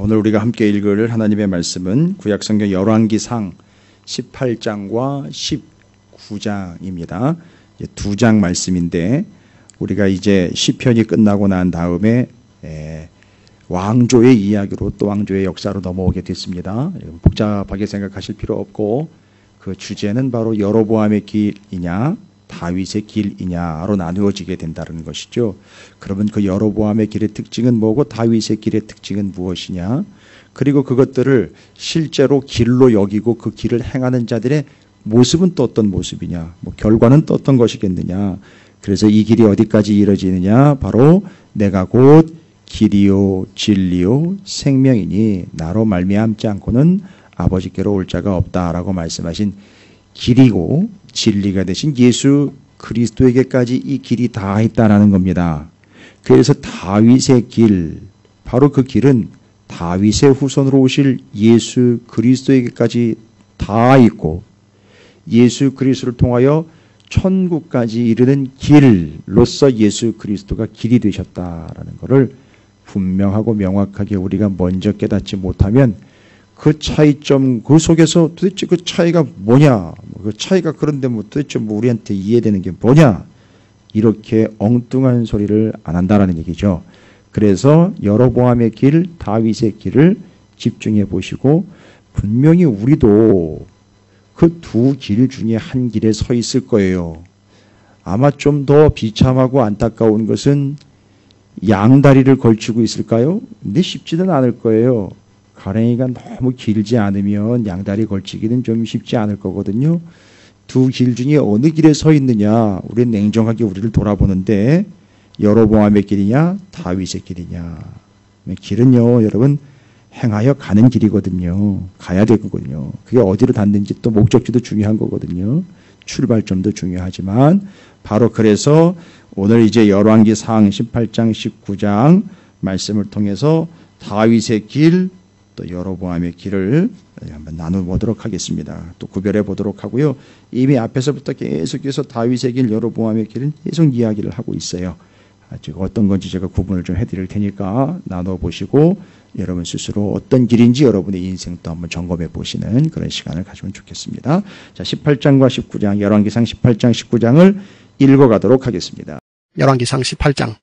오늘 우리가 함께 읽을 하나님의 말씀은 구약성경 열왕기상 18장과 19장입니다. 두 장 말씀인데 우리가 이제 시편이 끝나고 난 다음에 왕조의 이야기로 또 왕조의 역사로 넘어오게 됐습니다. 복잡하게 생각하실 필요 없고 그 주제는 바로 여로보암의 길이냐 다윗의 길이냐로 나누어지게 된다는 것이죠. 그러면 그 여로보암의 길의 특징은 뭐고 다윗의 길의 특징은 무엇이냐, 그리고 그것들을 실제로 길로 여기고 그 길을 행하는 자들의 모습은 또 어떤 모습이냐, 결과는 또 어떤 것이겠느냐. 그래서 이 길이 어디까지 이루어지느냐, 바로 내가 곧 길이요 진리요 생명이니 나로 말미암지 않고는 아버지께로 올 자가 없다라고 말씀하신 길이고 진리가 되신 예수 그리스도에게까지 이 길이 다 있다라는 겁니다. 그래서 다윗의 길, 바로 그 길은 다윗의 후손으로 오실 예수 그리스도에게까지 다 있고 예수 그리스도를 통하여 천국까지 이르는 길로서 예수 그리스도가 길이 되셨다라는 것을 분명하고 명확하게 우리가 먼저 깨닫지 못하면 그 차이점, 그 속에서 도대체 그 차이가 뭐냐, 그 차이가 그런데 도대체 우리한테 이해되는 게 뭐냐, 이렇게 엉뚱한 소리를 안 한다라는 얘기죠. 그래서 여로보암의 길, 다윗의 길을 집중해 보시고 분명히 우리도 그 두 길 중에 한 길에 서 있을 거예요. 아마 좀 더 비참하고 안타까운 것은 양다리를 걸치고 있을까요? 근데 쉽지는 않을 거예요. 가랭이가 너무 길지 않으면 양다리 걸치기는 좀 쉽지 않을 거거든요. 두 길 중에 어느 길에 서 있느냐, 우리는 냉정하게 우리를 돌아보는데 여로보암의 길이냐 다윗의 길이냐. 길은요 여러분 행하여 가는 길이거든요. 가야 되거든요. 그게 어디로 닿는지 또 목적지도 중요한 거거든요. 출발점도 중요하지만 바로 그래서 오늘 이제 열왕기상 18장 19장 말씀을 통해서 다윗의 길 또 여로보암의 길을 한번 나눠보도록 하겠습니다. 또 구별해 보도록 하고요. 이미 앞에서부터 계속해서 다윗의 길, 여로보암의 길은 계속 이야기를 하고 있어요. 아직 어떤 건지 제가 구분을 좀 해드릴 테니까 나눠보시고 여러분 스스로 어떤 길인지 여러분의 인생도 한번 점검해 보시는 그런 시간을 가지면 좋겠습니다. 자, 18장과 19장, 열왕기상 18장, 19장을 읽어가도록 하겠습니다. 열왕기상 18장.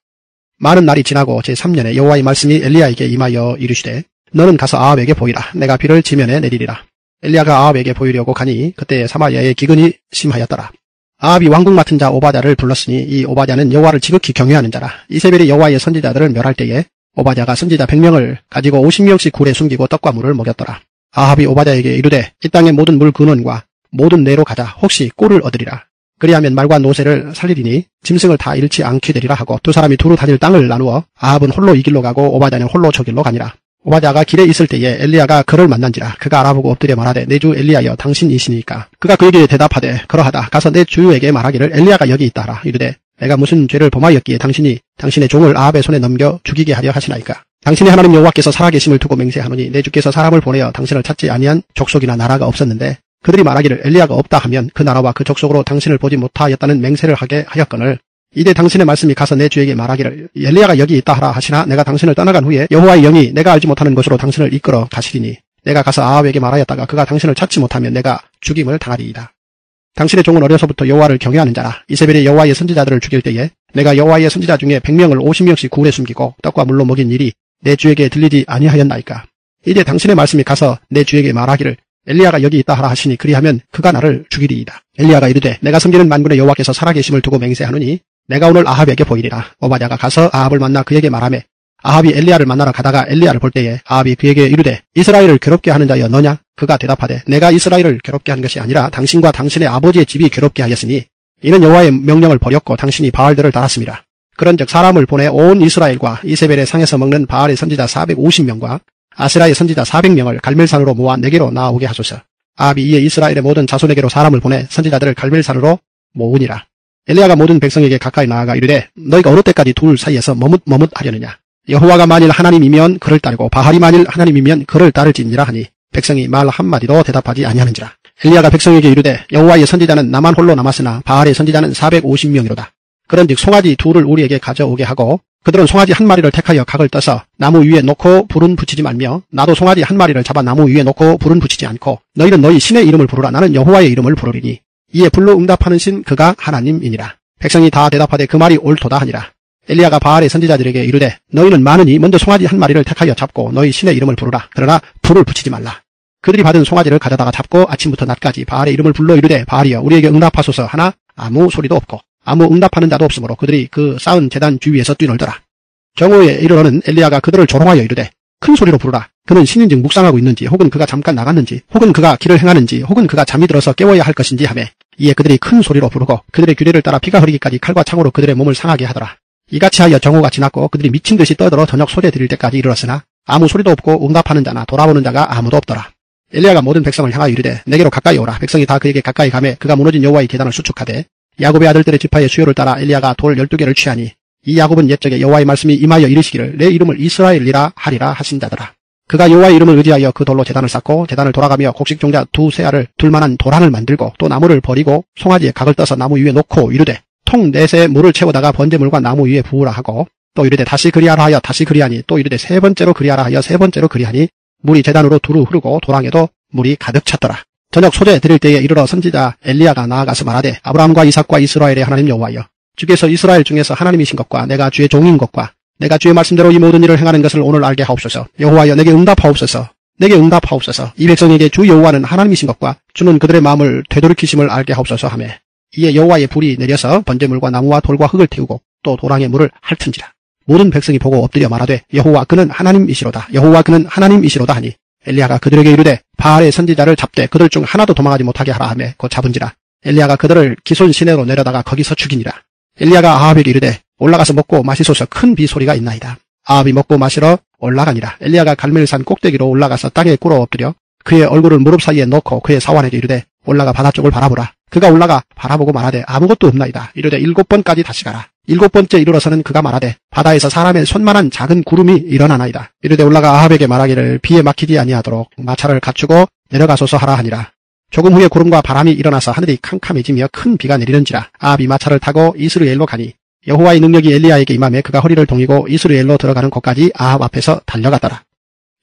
많은 날이 지나고 제3년에 여호와의 말씀이 엘리야에게 임하여 이르시되 너는 가서 아합에게 보이라. 내가 비를 지면에 내리리라. 엘리야가 아합에게 보이려고 가니 그때 사마리아의 기근이 심하였더라. 아합이 왕궁 맡은 자 오바댜를 불렀으니 이 오바댜는 여호와를 지극히 경외하는 자라. 이세벨이 여호와의 선지자들을 멸할 때에 오바댜가 선지자 100명을 가지고 50명씩 굴에 숨기고 떡과 물을 먹였더라. 아합이 오바댜에게 이르되 이 땅의 모든 물 근원과 모든 내로 가자. 혹시 꼴을 얻으리라. 그리하면 말과 노새를 살리리니 짐승을 다 잃지 않게 되리라 하고 두 사람이 두루 다닐 땅을 나누어 아합은 홀로 이 길로 가고 오바댜는 홀로 저 길로 가니라. 오바댜가 길에 있을 때에 엘리야가 그를 만난지라. 그가 알아보고 엎드려 말하되 내 주 엘리야여 당신이시니까. 그가 그에게 대답하되 그러하다. 가서 내 주에게 말하기를 엘리야가 여기 있다 하라. 이르되 내가 무슨 죄를 범하였기에 당신이 당신의 종을 아합의 손에 넘겨 죽이게 하려 하시나이까. 당신의 하나님 여호와께서 살아계심을 두고 맹세하노니 내 주께서 사람을 보내어 당신을 찾지 아니한 족속이나 나라가 없었는데 그들이 말하기를 엘리야가 없다 하면 그 나라와 그 족속으로 당신을 보지 못하였다는 맹세를 하게 하였거늘 이제 당신의 말씀이 가서 내 주에게 말하기를 엘리야가 여기 있다 하라 하시나 내가 당신을 떠나간 후에 여호와의 영이 내가 알지 못하는 곳으로 당신을 이끌어 가시리니 내가 가서 아합에게 말하였다가 그가 당신을 찾지 못하면 내가 죽임을 당하리이다. 당신의 종은 어려서부터 여호와를 경외하는 자라. 이세벨이 여호와의 선지자들을 죽일 때에 내가 여호와의 선지자 중에 100명을 50명씩 굴에 숨기고 떡과 물로 먹인 일이 내 주에게 들리지 아니하였나이까. 이제 당신의 말씀이 가서 내 주에게 말하기를 엘리야가 여기 있다 하라 하시니 그리하면 그가 나를 죽이리이다. 엘리야가 이르되 내가 섬기는 만군의 여호와께서 살아계심을 두고 맹세하노니 내가 오늘 아합에게 보이리라. 오바댜가 가서 아합을 만나 그에게 말하매 아합이 엘리야를 만나러 가다가 엘리야를 볼 때에 아합이 그에게 이르되 이스라엘을 괴롭게 하는 자여 너냐? 그가 대답하되 내가 이스라엘을 괴롭게 한 것이 아니라 당신과 당신의 아버지의 집이 괴롭게 하였으니 이는 여호와의 명령을 버렸고 당신이 바알들을 따랐습니다. 그런즉 사람을 보내 온 이스라엘과 이세벨의 상에서 먹는 바알의 선지자 450명과 아세라의 선지자 400명을 갈멜산으로 모아 내게로 나오게 하소서. 아합이 이에 이스라엘의 모든 자손에게로 사람을 보내 선지자들을 갈멜산으로 모으니라. 엘리야가 모든 백성에게 가까이 나아가 이르되 너희가 어느 때까지 둘 사이에서 머뭇머뭇하려느냐. 여호와가 만일 하나님이면 그를 따르고 바알이 만일 하나님이면 그를 따를지니라 하니 백성이 말 한마디도 대답하지 아니하는지라. 엘리야가 백성에게 이르되 여호와의 선지자는 나만 홀로 남았으나 바알의 선지자는 450명이로다. 그런즉 송아지 둘을 우리에게 가져오게 하고 그들은 송아지 한 마리를 택하여 각을 떠서 나무 위에 놓고 불은 붙이지 말며 나도 송아지 한 마리를 잡아 나무 위에 놓고 불은 붙이지 않고 너희는 너희 신의 이름을 부르라. 나는 여호와의 이름을 부르리니 이에 불로 응답하는 신 그가 하나님이니라. 백성이 다 대답하되 그 말이 옳도다 하니라. 엘리야가 바알의 선지자들에게 이르되 너희는 많으니 먼저 송아지 한 마리를 택하여 잡고 너희 신의 이름을 부르라. 그러나 불을 붙이지 말라. 그들이 받은 송아지를 가져다가 잡고 아침부터 낮까지 바알의 이름을 불러 이르되 바알이여 우리에게 응답하소서 하나 아무 소리도 없고 아무 응답하는 자도 없으므로 그들이 그 쌓은 제단 주위에서 뛰놀더라. 정오에 이르러는 엘리야가 그들을 조롱하여 이르되 큰 소리로 부르라. 그는 신인즉 묵상하고 있는지 혹은 그가 잠깐 나갔는지 혹은 그가 길을 행하는지 혹은 그가 잠이 들어서 깨워야 할 것인지 하매 이에 그들이 큰 소리로 부르고 그들의 규례를 따라 피가 흐르기까지 칼과 창으로 그들의 몸을 상하게 하더라. 이같이 하여 정오가 지났고 그들이 미친 듯이 떠들어 저녁 소재 드릴 때까지 이르렀으나 아무 소리도 없고 응답하는 자나 돌아보는 자가 아무도 없더라. 엘리야가 모든 백성을 향하여 이르되 내게로 가까이 오라. 백성이 다 그에게 가까이 가매 그가 무너진 여호와의 계단을 수축하되 야곱의 아들들의 지파의 수요를 따라 엘리야가 돌 12개를 취하니 이 야곱은 옛적에 여호와의 말씀이 임하여 이르시기를 내 이름을 이스라엘이라 하리라 하신 자더라. 그가 여호와의 이름을 의지하여 그 돌로 제단을 쌓고 제단을 돌아가며 곡식종자 2 알을 둘만한 도란을 만들고 또 나무를 버리고 송아지에 각을 떠서 나무 위에 놓고 이르되 통 4새 물을 채우다가 번제물과 나무 위에 부으라 하고 또 이르되 다시 그리하라 하여 다시 그리하니 또 이르되 3번째로 그리하라 하여 3번째로 그리하니 물이 제단으로 두루 흐르고 도랑에도 물이 가득 찼더라. 저녁 소재 드릴 때에 이르러 선지자 엘리야가 나아가서 말하되 아브라함과 이삭과 이스라엘의 하나님 여호와여 주께서 이스라엘 중에서 하나님이신 것과 내가 주의 종인 것과 내가 주의 말씀대로 이 모든 일을 행하는 것을 오늘 알게 하옵소서. 여호와여 내게 응답하옵소서. 내게 응답하옵소서. 이 백성에게 주 여호와는 하나님이신 것과 주는 그들의 마음을 되돌이키심을 알게 하옵소서 하며 이에 여호와의 불이 내려서 번제물과 나무와 돌과 흙을 태우고 또 도랑의 물을 핥은지라. 모든 백성이 보고 엎드려 말하되 여호와 그는 하나님이시로다. 여호와 그는 하나님이시로다 하니 엘리야가 그들에게 이르되 바알의 선지자를 잡되 그들 중 하나도 도망하지 못하게 하라 하며 곧 잡은지라. 엘리야가 그들을 기손 시내로 내려다가 거기서 죽이니라. 엘리야가 아합에게 이르되 올라가서 먹고 마시소서. 큰 비 소리가 있나이다. 아합이 먹고 마시러 올라가니라. 엘리야가 갈멜산 꼭대기로 올라가서 땅에 꿇어 엎드려 그의 얼굴을 무릎 사이에 넣고 그의 사환에게 이르되 올라가 바다 쪽을 바라보라. 그가 올라가 바라보고 말하되 아무것도 없나이다. 이르되 7번까지 다시 가라. 7번째 이르러서는 그가 말하되 바다에서 사람의 손만한 작은 구름이 일어나나이다. 이르되 올라가 아합에게 말하기를 비에 막히지 아니하도록 마차를 갖추고 내려가소서 하라 하니라. 조금 후에 구름과 바람이 일어나서 하늘이 캄캄해지며 큰 비가 내리는지라. 아합이 마차를 타고 이스르엘로 가니 여호와의 능력이 엘리야에게 임하매 그가 허리를 동이고 이스르엘로 들어가는 곳까지 아합 앞에서 달려갔더라.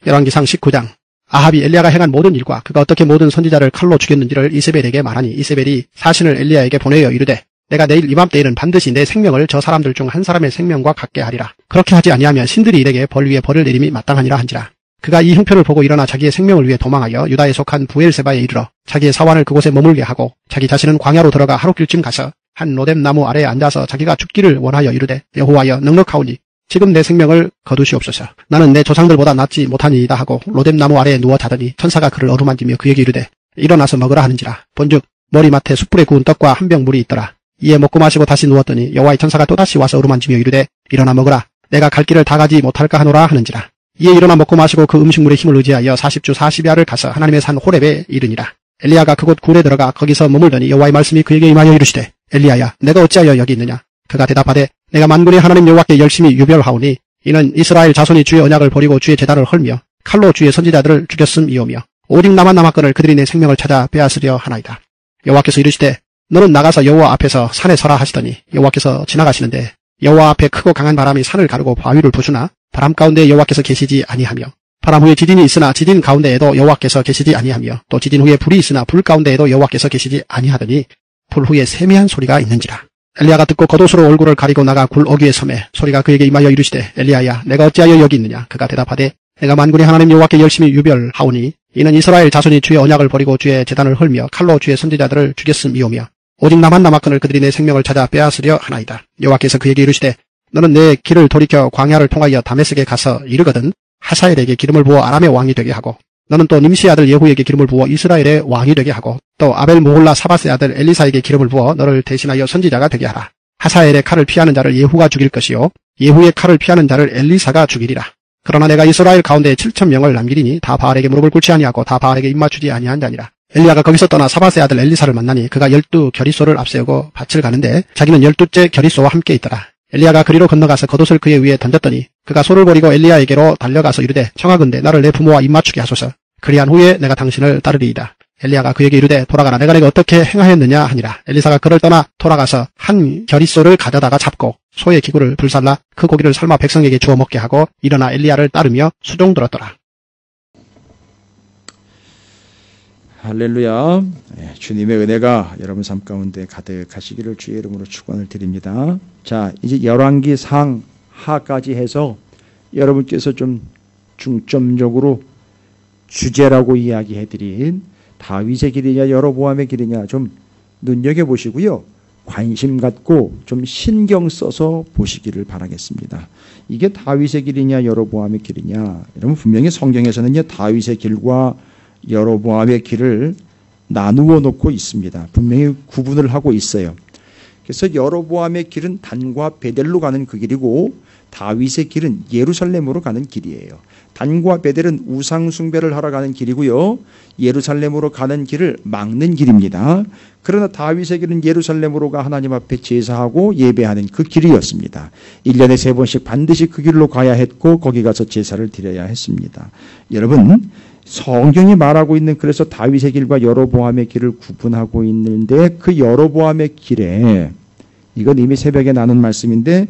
열왕기상 19장. 아합이 엘리야가 행한 모든 일과 그가 어떻게 모든 선지자를 칼로 죽였는지를 이세벨에게 말하니 이세벨이 사신을 엘리야에게 보내어 이르되 내가 내일 이맘때에는 반드시 내 생명을 저 사람들 중 한 사람의 생명과 같게 하리라. 그렇게 하지 아니하면 신들이 이에게 벌 위에 벌을 내림이 마땅하니라 한지라. 그가 이 형편을 보고 일어나 자기의 생명을 위해 도망하여 유다에 속한 부엘세바에 이르러 자기의 사환을 그곳에 머물게 하고 자기 자신은 광야로 들어가 하룻길쯤 가서 한 로뎀 나무 아래에 앉아서 자기가 죽기를 원하여 이르되 여호와여 넉넉하오니 지금 내 생명을 거두시옵소서. 나는 내 조상들보다 낫지 못하니이다 하고 로뎀 나무 아래에 누워 자더니 천사가 그를 어루만지며 그에게 이르되 일어나서 먹으라 하는지라. 본즉 머리맡에 숯불에 구운 떡과 한 병 물이 있더라. 이에 먹고 마시고 다시 누웠더니 여호와의 천사가 또다시 와서 어루만지며 이르되 일어나 먹으라. 내가 갈 길을 다 가지 못할까 하노라 하는지라. 이에 일어나 먹고 마시고 그 음식물의 힘을 의지하여 40주 40야를 가서 하나님의 산 호렙에 이르니라. 엘리야가 그곳 굴에 들어가 거기서 머물더니 여호와의 말씀이 그에게 임하여 이르시되 엘리야야 내가 어찌하여 여기 있느냐. 그가 대답하되 내가 만군의 하나님 여호와께 열심히 유별하오니 이는 이스라엘 자손이 주의 언약을 버리고 주의 제단을 헐며 칼로 주의 선지자들을 죽였음이오며 오직 나만 남았거늘 그들이 내 생명을 찾아 빼앗으려 하나이다. 여호와께서 이르시되 너는 나가서 여호와 앞에서 산에 서라 하시더니 여호와께서 지나가시는데 여호와 앞에 크고 강한 바람이 산을 가르고 바위를 부수나 바람 가운데 여호와께서 계시지 아니하며 바람 후에 지진이 있으나 지진 가운데에도 여호와께서 계시지 아니하며 또 지진 후에 불이 있으나 불 가운데에도 여호와께서 계시지 아니하더니 불 후에 세미한 소리가 있는지라. 엘리야가 듣고 겉옷으로 얼굴을 가리고 나가 굴 어귀에 서매 소리가 그에게 임하여 이르시되 엘리야야 내가 어찌하여 여기 있느냐. 그가 대답하되 내가 만군의 하나님 여호와께 열심히 유별하오니 이는 이스라엘 자손이 주의 언약을 버리고 주의 제단을 헐며 칼로 주의 선지자들을 죽였음이오며 오직 나만 남았거늘 그들이 내 생명을 찾아 빼앗으려 하나이다. 여호와께서 그에게 이르시되 너는 내 길을 돌이켜 광야를 통하여 다메섹에 가서 이르거든 하사엘에게 기름을 부어 아람의 왕이 되게 하고 너는 또 님시 아들 예후에게 기름을 부어 이스라엘의 왕이 되게 하고 또 아벨 모홀라 사바스의 아들 엘리사에게 기름을 부어 너를 대신하여 선지자가 되게 하라. 하사엘의 칼을 피하는 자를 예후가 죽일 것이요 예후의 칼을 피하는 자를 엘리사가 죽이리라. 그러나 내가 이스라엘 가운데 7,000명을 남기리니 다 바알에게 무릎을 꿇지 아니하고 다 바알에게 입맞추지 아니한 자니라. 엘리야가 거기서 떠나 사바스의 아들 엘리사를 만나니 그가 12 겨리소를 앞세우고 밭을 가는데 자기는 12째 겨리소와 함께 있더라. 엘리야가 그리로 건너가서 겉옷을 그의 위에 던졌더니 그가 소를 버리고 엘리야에게로 달려가서 이르되 청하건대 나를 내 부모와 입맞추게 하소서. 그리한 후에 내가 당신을 따르리이다. 엘리야가 그에게 이르되 돌아가라 내가 내게 어떻게 행하였느냐 하니라. 엘리사가 그를 떠나 돌아가서 한 겨릿소를 가져다가 잡고 소의 기구를 불살라 그 고기를 삶아 백성에게 주어 먹게 하고 일어나 엘리야를 따르며 수종들었더라. 할렐루야. 주님의 은혜가 여러분 삶 가운데 가득하시기를 주의 이름으로 축원을 드립니다. 자, 이제 열왕기 상하까지 해서 여러분께서 좀 중점적으로 주제라고 이야기해드린 다윗의 길이냐 여로보암의 길이냐 좀 눈여겨보시고요. 관심 갖고 좀 신경 써서 보시기를 바라겠습니다. 이게 다윗의 길이냐 여로보암의 길이냐. 여러분 분명히 성경에서는요 다윗의 길과 여로보암의 길을 나누어 놓고 있습니다. 분명히 구분을 하고 있어요. 그래서 여로보암의 길은 단과 베델로 가는 그 길이고 다윗의 길은 예루살렘으로 가는 길이에요. 단과 베델은 우상 숭배를 하러 가는 길이고요. 예루살렘으로 가는 길을 막는 길입니다. 그러나 다윗의 길은 예루살렘으로가 하나님 앞에 제사하고 예배하는 그 길이었습니다. 1년에 3번씩 반드시 그 길로 가야 했고 거기 가서 제사를 드려야 했습니다. 여러분 성경이 말하고 있는 그래서 다윗의 길과 여로보암의 길을 구분하고 있는데 그 여로보암의 길에 이건 이미 새벽에 나눈 말씀인데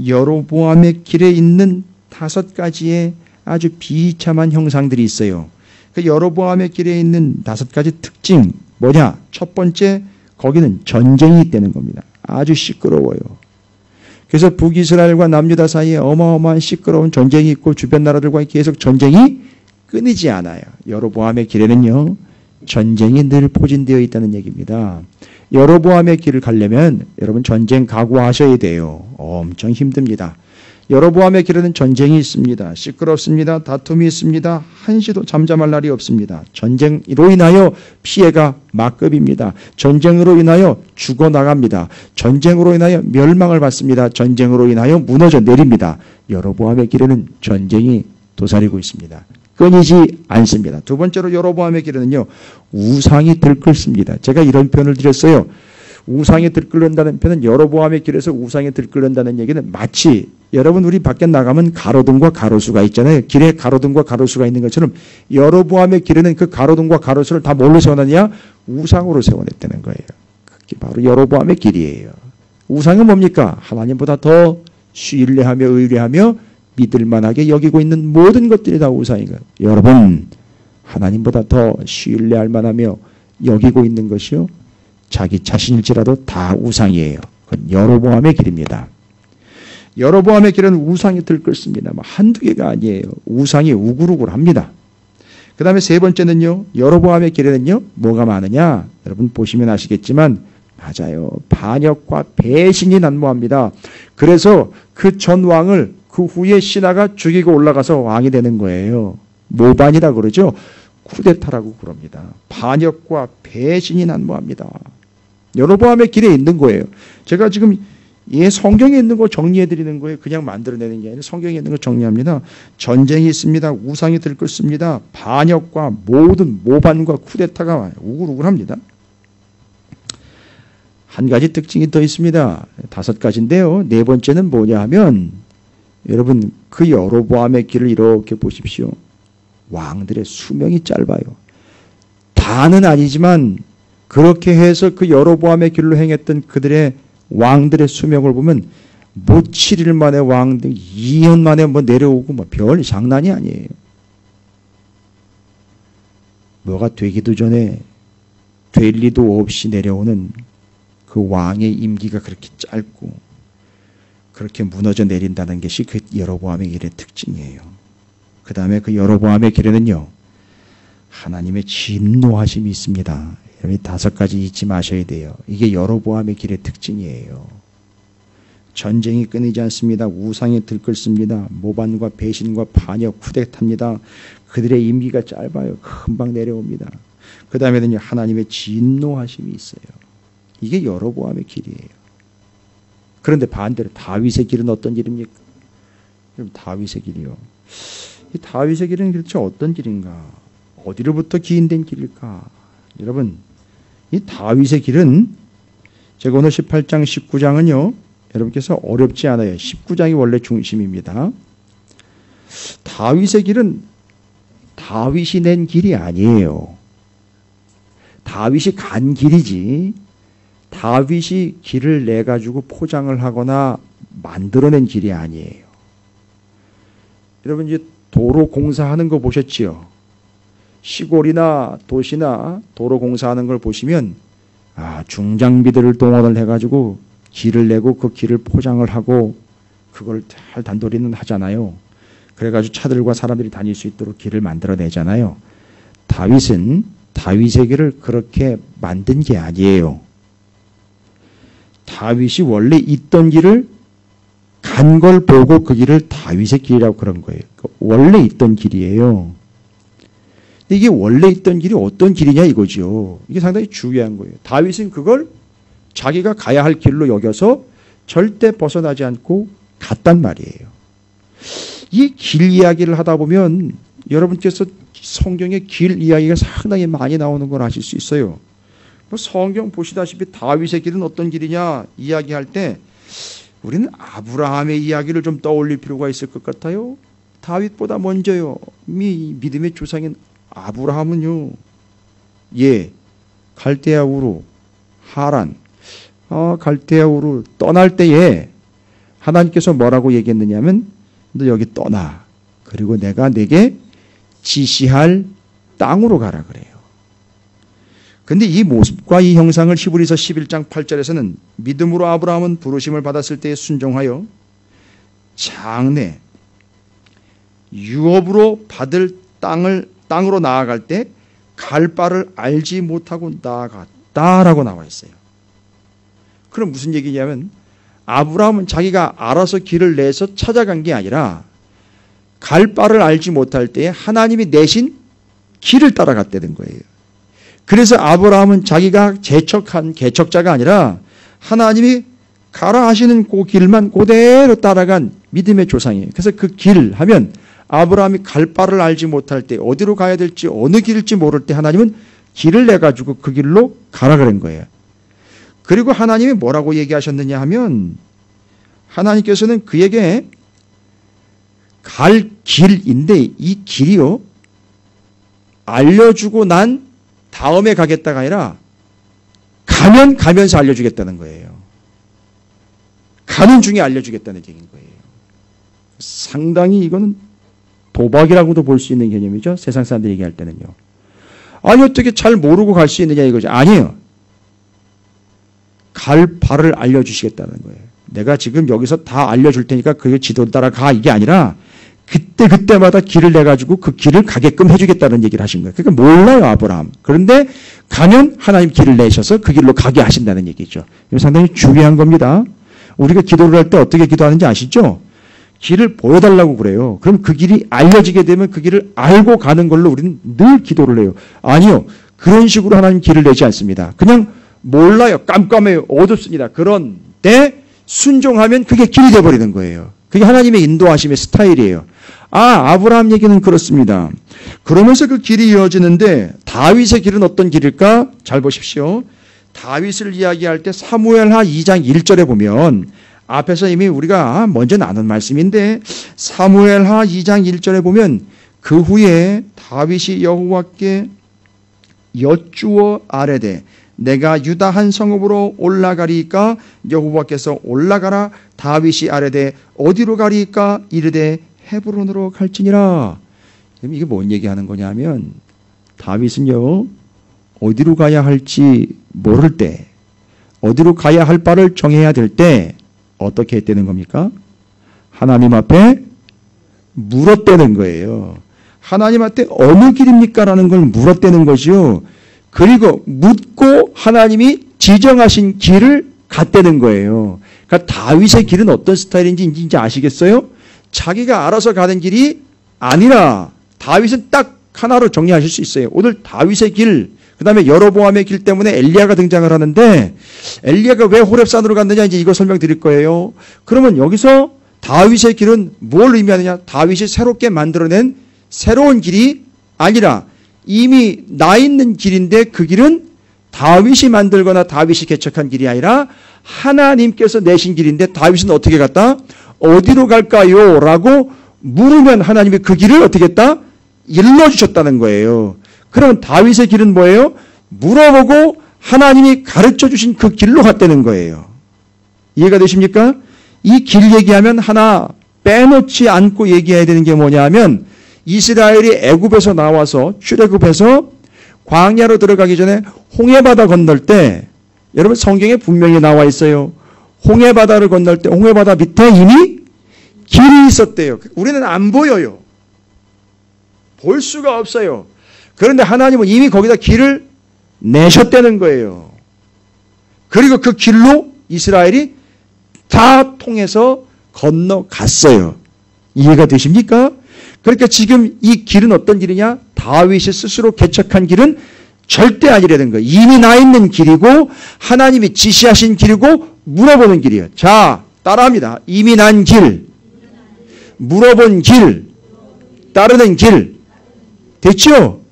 여로보암의 길에 있는 5가지의 아주 비참한 형상들이 있어요. 그 여로보암의 길에 있는 5가지 특징 뭐냐? 첫 번째 거기는 전쟁이 있다는 겁니다. 아주 시끄러워요. 그래서 북이스라엘과 남유다 사이에 어마어마한 시끄러운 전쟁이 있고 주변 나라들과 계속 전쟁이 끊이지 않아요. 여로보암의 길에는요. 전쟁이 늘 포진되어 있다는 얘기입니다. 여로보암의 길을 가려면 여러분 전쟁 각오하셔야 돼요. 엄청 힘듭니다. 여로보암의 길에는 전쟁이 있습니다. 시끄럽습니다. 다툼이 있습니다. 한시도 잠잠할 날이 없습니다. 전쟁으로 인하여 피해가 막급입니다. 전쟁으로 인하여 죽어나갑니다. 전쟁으로 인하여 멸망을 받습니다. 전쟁으로 인하여 무너져 내립니다. 여로보암의 길에는 전쟁이 도사리고 있습니다. 끊이지 않습니다. 두 번째로 여로보암의 길에는요. 우상이 들끓습니다. 제가 이런 표현을 드렸어요. 우상이 들끓는다는 표현은 여로보암의 길에서 우상이 들끓는다는 얘기는 마치 여러분 우리 밖에 나가면 가로등과 가로수가 있잖아요. 길에 가로등과 가로수가 있는 것처럼 여로보암의 길에는 그 가로등과 가로수를 다 뭘로 세워놨냐? 우상으로 세워냈다는 거예요. 그게 바로 여로보암의 길이에요. 우상은 뭡니까? 하나님보다 더 신뢰하며 의뢰하며 믿을만하게 여기고 있는 모든 것들이 다 우상이에요. 여러분 하나님보다 더 신뢰할 만하며 여기고 있는 것이요. 자기 자신일지라도 다 우상이에요. 그건 여로보암의 길입니다. 여로보암의 길은 우상이 들끓습니다. 한두 개가 아니에요. 우상이 우글우글합니다. 그 다음에 세 번째는요. 여로보암의 길에는요. 뭐가 많으냐. 여러분 보시면 아시겠지만 맞아요. 반역과 배신이 난무합니다. 그래서 그 전 왕을 그 후에 신하가 죽이고 올라가서 왕이 되는 거예요. 모반이라 그러죠. 쿠데타라고 그럽니다. 반역과 배신이 난무합니다. 여로보암의 길에 있는 거예요. 제가 지금 성경에 있는 거 정리해 드리는 거예요. 그냥 만들어내는 게 아니라 성경에 있는 거 정리합니다. 전쟁이 있습니다. 우상이 들끓습니다. 반역과 모든 모반과 쿠데타가 우글우글합니다. 한 가지 특징이 더 있습니다. 5가지인데요. 네 번째는 뭐냐 하면 여러분 그 여로보암의 길을 이렇게 보십시오. 왕들의 수명이 짧아요. 다는 아니지만 그렇게 해서 그 여로보암의 길로 행했던 그들의 왕들의 수명을 보면 뭐 7일 만에 왕들 2년 만에 뭐 내려오고 뭐 별 장난이 아니에요. 뭐가 되기도 전에 될 리도 없이 내려오는 그 왕의 임기가 그렇게 짧고 그렇게 무너져 내린다는 것이 그 여로보암의 길의 특징이에요. 그 다음에 그 여로보암의 길에는요. 하나님의 진노하심이 있습니다. 여러분 5가지 잊지 마셔야 돼요. 이게 여로보암의 길의 특징이에요. 전쟁이 끊이지 않습니다. 우상이 들끓습니다. 모반과 배신과 반역, 쿠데타입니다. 그들의 임기가 짧아요. 금방 내려옵니다. 그 다음에는요. 하나님의 진노하심이 있어요. 이게 여로보암의 길이에요. 그런데 반대로 다윗의 길은 어떤 길입니까? 다윗의 길이요. 이 다윗의 길은 도대체 어떤 길인가? 어디로부터 기인된 길일까? 여러분, 이 다윗의 길은 제가 오늘 18장, 19장은요. 여러분께서 어렵지 않아요. 19장이 원래 중심입니다. 다윗의 길은 다윗이 낸 길이 아니에요. 다윗이 간 길이지 다윗이 길을 내 가지고 포장을 하거나 만들어낸 길이 아니에요. 여러분 이제 도로 공사하는 거 보셨지요? 시골이나 도시나 도로 공사하는 걸 보시면 중장비들을 동원을 해가지고 길을 내고 그 길을 포장을 하고 그걸 잘 단도리는 하잖아요. 그래가지고 차들과 사람들이 다닐 수 있도록 길을 만들어내잖아요. 다윗은 다윗의 길을 그렇게 만든 게 아니에요. 다윗이 원래 있던 길을 간 걸 보고 그 길을 다윗의 길이라고 그런 거예요. 원래 있던 길이에요. 이게 원래 있던 길이 어떤 길이냐 이거죠. 이게 상당히 중요한 거예요. 다윗은 그걸 자기가 가야 할 길로 여겨서 절대 벗어나지 않고 갔단 말이에요. 이 길 이야기를 하다 보면 여러분께서 성경에 길 이야기가 상당히 많이 나오는 걸 아실 수 있어요. 성경 보시다시피 다윗의 길은 어떤 길이냐 이야기할 때 우리는 아브라함의 이야기를 좀 떠올릴 필요가 있을 것 같아요. 다윗보다 먼저요. 믿음의 조상인 아브라함은요. 갈대아 우르, 하란, 갈대아 우르 떠날 때에 하나님께서 뭐라고 얘기했느냐면 너 여기 떠나. 그리고 내가 내게 지시할 땅으로 가라 그래요. 근데 이 모습과 이 형상을 히브리서 11장 8절에서는 믿음으로 아브라함은 부르심을 받았을 때에 순종하여 장래 유업으로 받을 땅으로 나아갈 때 갈 바를 알지 못하고 나아갔다라고 나와 있어요. 그럼 무슨 얘기냐면 아브라함은 자기가 알아서 길을 내서 찾아간 게 아니라 갈 바를 알지 못할 때에 하나님이 내신 길을 따라갔다는 거예요. 그래서 아브라함은 자기가 개척한 개척자가 아니라 하나님이 가라 하시는 그 길만 그대로 따라간 믿음의 조상이에요. 그래서 그 길 하면 아브라함이 갈 바를 알지 못할 때 어디로 가야 될지 어느 길일지 모를 때 하나님은 길을 내가지고 그 길로 가라 그런 거예요. 그리고 하나님이 뭐라고 얘기하셨느냐 하면 하나님께서는 그에게 갈 길인데 이 길이요 알려주고 난 다음에 가겠다가 아니라 가면서 알려주겠다는 거예요. 가는 중에 알려주겠다는 얘기인 거예요. 상당히 이거는 도박이라고도 볼 수 있는 개념이죠. 세상 사람들이 얘기할 때는요. 아니 어떻게 잘 모르고 갈 수 있느냐 이거죠. 아니에요. 갈 바를 알려주시겠다는 거예요. 내가 지금 여기서 다 알려줄 테니까 그 지도 따라 가 이게 아니라 그때마다 길을 내가지고 그 길을 가게끔 해주겠다는 얘기를 하신 거예요. 그러니까 몰라요 아브라함. 그런데 가면 하나님 길을 내셔서 그 길로 가게 하신다는 얘기죠. 이거 상당히 중요한 겁니다. 우리가 기도를 할 때 어떻게 기도하는지 아시죠? 길을 보여달라고 그래요. 그럼 그 길이 알려지게 되면 그 길을 알고 가는 걸로 우리는 늘 기도를 해요. 아니요. 그런 식으로 하나님 길을 내지 않습니다. 그냥 몰라요. 깜깜해요. 어둡습니다. 그런데 순종하면 그게 길이 되어버리는 거예요. 그게 하나님의 인도하심의 스타일이에요. 아브라함 얘기는 그렇습니다. 그러면서 그 길이 이어지는데 다윗의 길은 어떤 길일까? 잘 보십시오. 다윗을 이야기할 때 사무엘하 2장 1절에 보면 앞에서 이미 우리가 먼저 나눈 말씀인데 사무엘하 2장 1절에 보면 그 후에 다윗이 여호와께 여쭈어 아뢰되 내가 유다 한 성읍으로 올라가리이까 여호와께서 올라가라 다윗이 아뢰되 어디로 가리이까 이르되 헤브론으로 갈지니라. 그럼 이게 뭔 얘기하는 거냐면 다윗은요 어디로 가야 할지 모를 때 어디로 가야 할 바를 정해야 될 때 어떻게 했다는 겁니까? 하나님 앞에 물었다는 거예요. 하나님 앞에 어느 길입니까? 라는 걸 물었다는 거죠. 그리고 묻고 하나님이 지정하신 길을 갔다는 거예요. 그러니까 다윗의 길은 어떤 스타일인지 이제 아시겠어요? 자기가 알아서 가는 길이 아니라 다윗은 딱 하나로 정리하실 수 있어요. 오늘 다윗의 길, 그 다음에 여로보암의 길 때문에 엘리야가 등장을 하는데 엘리야가 왜 호렙산으로 갔느냐 이제 이거 설명드릴 거예요. 그러면 여기서 다윗의 길은 뭘 의미하느냐? 다윗이 새롭게 만들어낸 새로운 길이 아니라 이미 나 있는 길인데 그 길은 다윗이 만들거나 다윗이 개척한 길이 아니라 하나님께서 내신 길인데 다윗은 어떻게 갔다? 어디로 갈까요? 라고 물으면 하나님이 그 길을 어떻게 했다? 일러주셨다는 거예요. 그럼 다윗의 길은 뭐예요? 물어보고 하나님이 가르쳐 주신 그 길로 갔다는 거예요. 이해가 되십니까? 이 길 얘기하면 하나 빼놓지 않고 얘기해야 되는 게 뭐냐 하면 이스라엘이 애굽에서 나와서 출애굽해서 광야로 들어가기 전에 홍해바다 건널 때 여러분 성경에 분명히 나와 있어요. 홍해바다를 건널 때 홍해바다 밑에 이미 길이 있었대요. 우리는 안 보여요. 볼 수가 없어요. 그런데 하나님은 이미 거기다 길을 내셨다는 거예요. 그리고 그 길로 이스라엘이 다 통해서 건너갔어요. 이해가 되십니까? 그러니까 지금 이 길은 어떤 길이냐? 다윗이 스스로 개척한 길은 절대 아니라는 거예요. 이미 나 있는 길이고 하나님이 지시하신 길이고 물어보는 길이에요. 자, 따라합니다. 이미 난 길, 물어본 길, 따르는 길. 됐죠?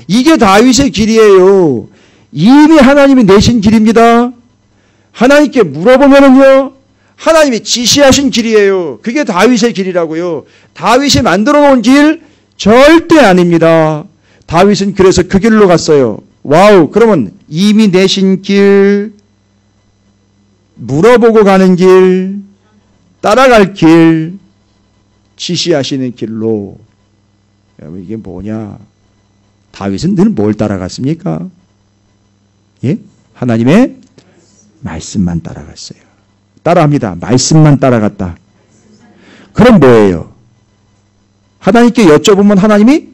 이게 다윗의 길이에요. 이미 하나님이 내신 길입니다. 하나님께 물어보면은요, 하나님이 지시하신 길이에요. 그게 다윗의 길이라고요. 다윗이 만들어 놓은 길 절대 아닙니다. 다윗은 그래서 그 길로 갔어요. 와우, 그러면 이미 내신 길, 물어보고 가는 길, 따라갈 길, 지시하시는 길로. 여러분 이게 뭐냐? 다윗은 늘 뭘 따라갔습니까? 예? 하나님의 말씀만 따라갔어요. 따라합니다. 말씀만 따라갔다. 그럼 뭐예요? 하나님께 여쭤보면 하나님이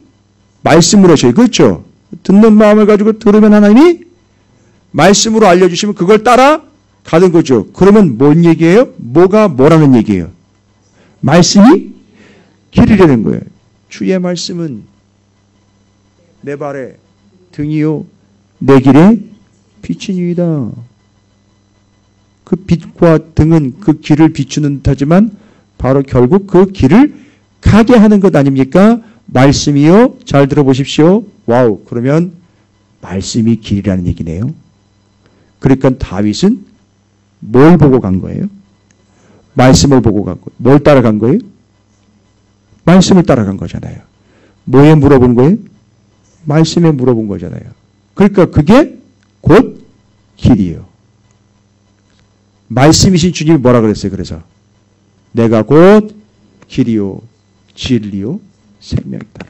말씀으로 하셔요. 그렇죠? 듣는 마음을 가지고 들으면 하나님이 말씀으로 알려주시면 그걸 따라가는 거죠. 그러면 뭔 얘기예요? 뭐가 뭐라는 얘기예요? 말씀이 길이라는 거예요. 주의 말씀은 내 발의 등이요 내 길의 빛이니이다. 그 빛과 등은 그 길을 비추는 듯하지만 바로 결국 그 길을 가게 하는 것 아닙니까? 말씀이요. 잘 들어보십시오. 와우. 그러면 말씀이 길이라는 얘기네요. 그러니까 다윗은 뭘 보고 간 거예요? 말씀을 보고 간 거예요. 뭘 따라간 거예요? 말씀을 따라간 거잖아요. 뭐에 물어본 거예요? 말씀에 물어본 거잖아요. 그러니까 그게 곧 길이에요. 말씀이신 주님이 뭐라 그랬어요? 그래서 내가 곧 길이요 진리요 생명이다.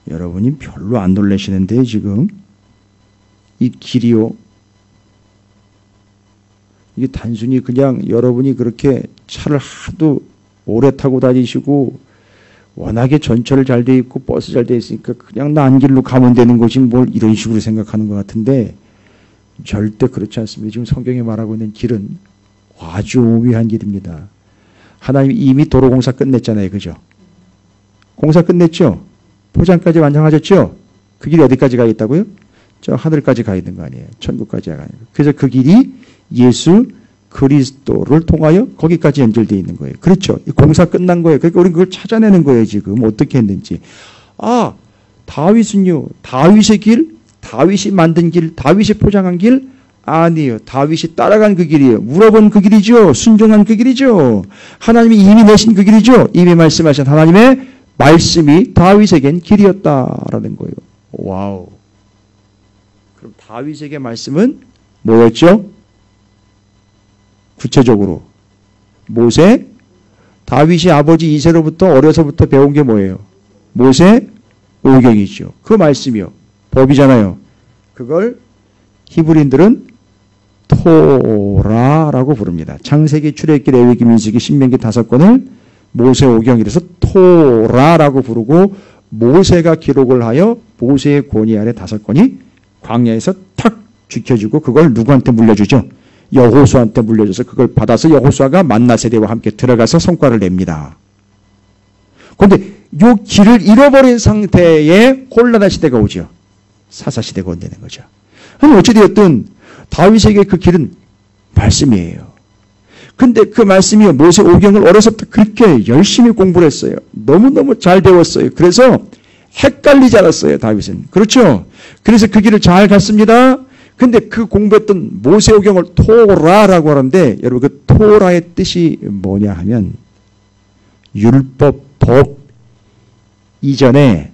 여러분이 별로 안 놀라시는데 지금 이 길이요 이게 단순히 그냥 여러분이 그렇게 차를 하도 오래 타고 다니시고 워낙에 전철 잘 돼 있고 버스 잘 돼 있으니까 그냥 난 길로 가면 되는 것이 뭘 이런 식으로 생각하는 것 같은데 절대 그렇지 않습니다. 지금 성경에 말하고 있는 길은 아주 오묘한 길입니다. 하나님이 이미 도로공사 끝냈잖아요. 그죠? 공사 끝냈죠? 포장까지 완성하셨죠? 그 길이 어디까지 가 있다고요? 저 하늘까지 가 있는 거 아니에요. 천국까지 가는 거. 그래서 그 길이 예수 그리스도를 통하여 거기까지 연결되어 있는 거예요. 그렇죠? 공사 끝난 거예요. 그러니까 우리는 그걸 찾아내는 거예요. 지금 어떻게 했는지. 아, 다윗은요. 다윗의 길, 다윗이 만든 길, 다윗이 포장한 길 아니에요. 다윗이 따라간 그 길이에요. 물어본 그 길이죠. 순종한 그 길이죠. 하나님이 이미 내신 그 길이죠. 이미 말씀하신 하나님의 말씀이 다윗에겐 길이었다라는 거예요. 와우. 그럼 다윗에게 말씀은 뭐였죠? 구체적으로 모세, 다윗이 아버지 이새로부터 어려서부터 배운 게 뭐예요? 모세 오경이죠. 그 말씀이요. 법이잖아요. 그걸 히브리인들은 토라라고 부릅니다. 창세기, 출애굽기, 레위기, 민수기, 신명기 5권을 모세 오경이라서 토라라고 부르고 모세가 기록을 하여 모세의 권위 아래 5권이 광야에서 탁 지켜지고 그걸 누구한테 물려주죠? 여호수아한테 물려줘서 그걸 받아서 여호수아가 만나 세대와 함께 들어가서 성과를 냅니다. 그런데 이 길을 잃어버린 상태에 혼란한 시대가 오죠. 사사시대가 온다는 거죠. 그럼 어찌되었든 다윗에게 그 길은 말씀이에요. 근데 그 말씀이 모세 오경을 어려서부터 그렇게 열심히 공부를 했어요. 너무너무 잘 배웠어요. 그래서 헷갈리지 않았어요. 다윗은. 그렇죠? 그래서 그 길을 잘 갔습니다. 근데 그 공부했던 모세오경을 토라라고 하는데 여러분 그 토라의 뜻이 뭐냐 하면 율법, 법 이전에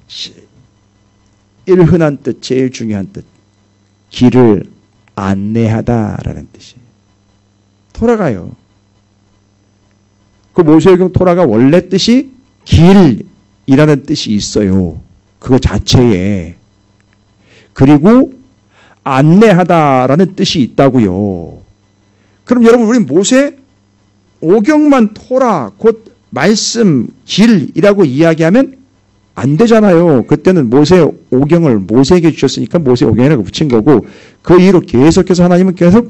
제일 흔한 뜻, 제일 중요한 뜻. 길을 안내하다라는 뜻이에요. 토라가요. 그 모세오경 토라가 원래 뜻이 길이라는 뜻이 있어요. 그거 자체에. 그리고 안내하다라는 뜻이 있다고요. 그럼 여러분 우리 모세 오경만 토라 곧 말씀 길이라고 이야기하면 안 되잖아요. 그때는 모세 오경을 모세에게 주셨으니까 모세 오경이라고 붙인 거고 그 이후로 계속해서 하나님은 계속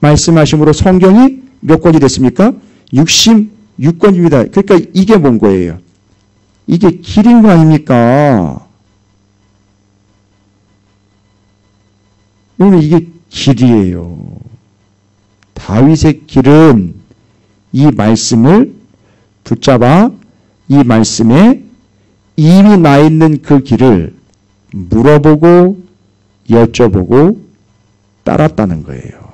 말씀하심으로 성경이 몇 권이 됐습니까? 66권입니다. 그러니까 이게 뭔 거예요? 이게 길인 거 아닙니까? 오늘 이게 길이에요. 다윗의 길은 이 말씀을 붙잡아 이 말씀에 이미 나 있는 그 길을 물어보고 여쭤보고 따랐다는 거예요.